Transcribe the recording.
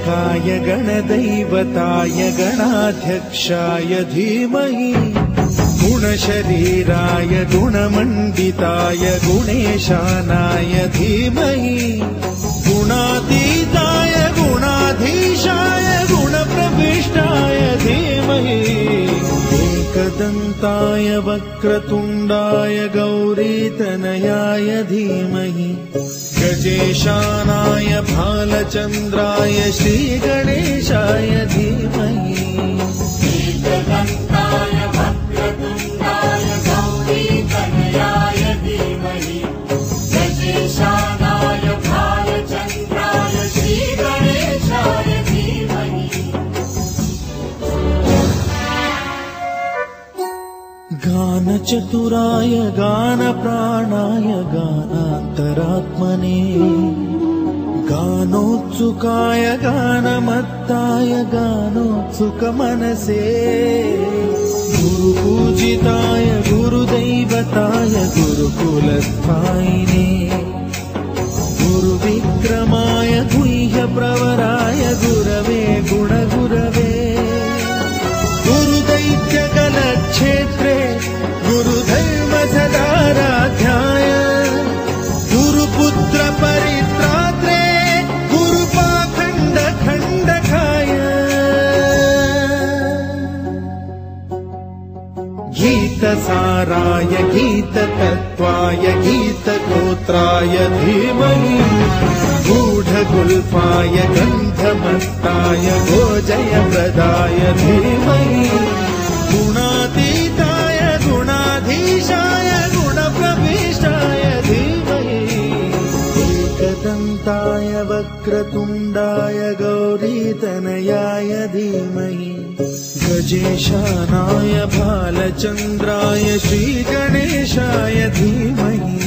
गणाध्यक्षाय गणदैवताय गणाध्यक्षाय धीमहि गुणशरीराय गुणमण्डिताय गुणेशानाय धीमहि गुणातीताय गुणाधीशाय गुणप्रविष्टाय धीमहि एकदन्ताय वक्रतुण्डाय गौरीतनयाय धीमहि गजेशानाय भालचन्द्राय श्रीगणेशाय धीमहि एकदन्ताय वक्रतुण्डाय गौरीतनयाय धीमहि गजेशानाय भालचन्द्राय श्रीगणेशाय धीमहि गानचतुराय गानप्राणाय गानान्तरात्मने गानोत्सुकाय गानमत्ताय गानोत्सुकमनसे गुरुपूजिताय गुरुदैवताय गुरुकुलस्थायिने गुरुविक्रमाय गुह्यप्रवराय गुरवे गुणगुरवे गुरुदैत्यकलक्षेत्रे गुरुधर्मसदाराध्याय गुरुपुत्र परित्रात्रे गुरुपाखण्डखण्डकाय गीतसाराय गीततत्त्वाय गीतगोत्राय धीमहि गूढगुल्फाय गन्धमत्ताय गोजयप्रदाय धीमहि गुणातीताय गुणाधीशाय गुणप्रविष्टाय धीमहि एकदन्ताय वक्रतुण्डाय गौरीतनयाय धीमहि गजेशानाय भालचन्द्राय श्रीगणेशाय धीमहि